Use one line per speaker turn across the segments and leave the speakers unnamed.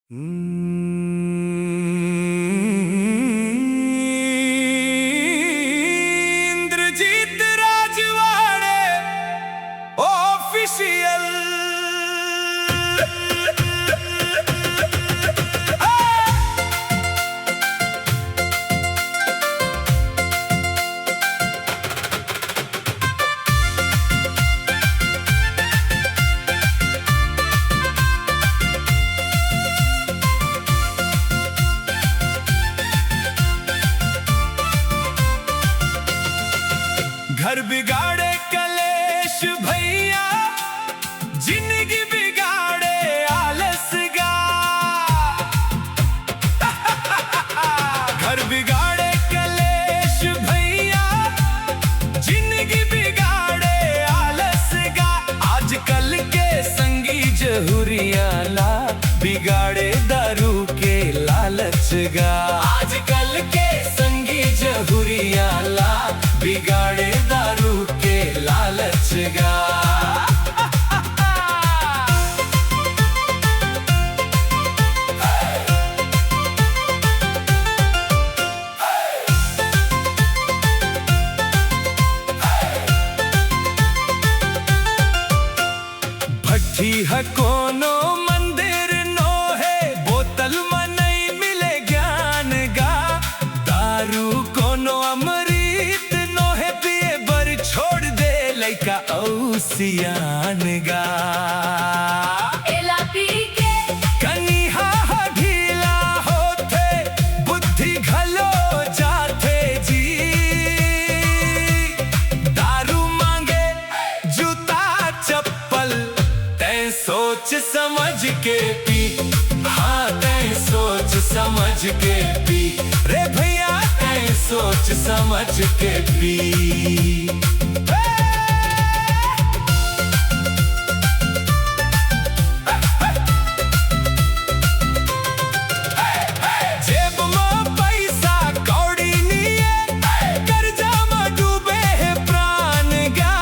Indrajit Rajwade official. घर बिगाड़े कलेश भैया, जिंदगी बिगाड़े आलस गा। घर बिगाड़े कलेश भैया, जिंदगी बिगाड़े आलस गा। आजकल के संगी जहुरियाला बिगाड़े दारू के लालच गा। आजकल के संगी जहुरियाला बिगाड़े दारू के लालच गा। भट्टी है कोनो मंदिर नो है, बोतल में नहीं मिले ज्ञान गा। दारू कोनो अमृत नो है, पिए बर छोड़ दे लइका औसियान गा। कनिहा ढीला होते बुद्धि घलो जाते जी। दारू मांगे जूता चप्पल, तैं सोच समझ के पी। हाँ तैं सोच समझ के पी रे भैया, तैं सोच समझ के पी। जेब में पैसा कौड़ी निये, कर्जा में डूबे है प्राण गा।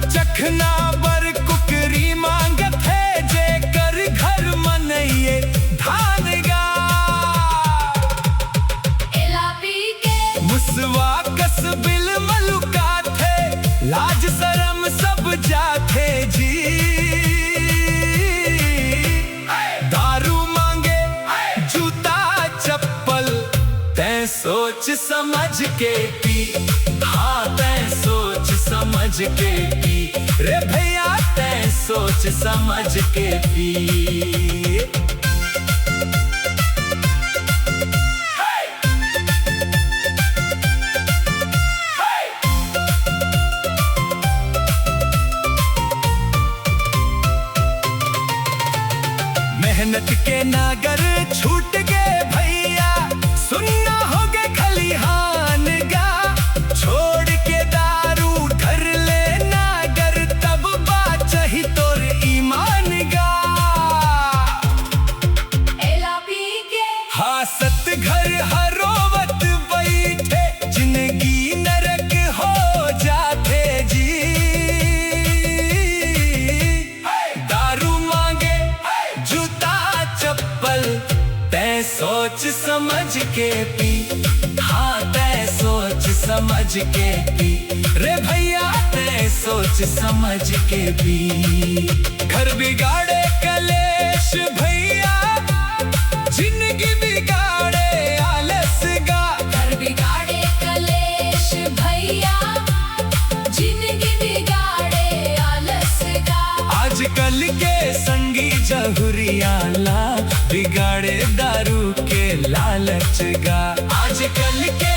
चखना बर कुकरी मांगत है, जे कर घर में नहीं धान गा। मुसवा कस बिल मलुकात है, लाज शरम सब जाते जी। दारू मांगे जूता चप्पल, तैं सोच समझ के पी। हाँ तैं सोच समझ के पी रे भैया, तैं सोच समझ के पी। मेहनत के नागर छूट गए भैया, सुनना होगे खलिहान गा। छोड़ के दारू धर ले नागर, तब बात ही तोर ईमान गा। हाँ सत घर हरोवत बैठे, जिंदगी नरक हो जाते जी। दारू मांगे जूता चप्पल, तैं सोच समझ के पी। हाँ तैं सोच समझ के पी रे भैया, तैं सोच समझ के पी। घर बिगाड़े कलेश भैया, जिंदगी बिगाड़े आलस गा।
घर बिगाड़े कलेश भैया, जिंदगी बिगाड़े आलस गा।
आजकल के संगी जहुरियाला बिगाड़े दारू के लालच गा। आजकल के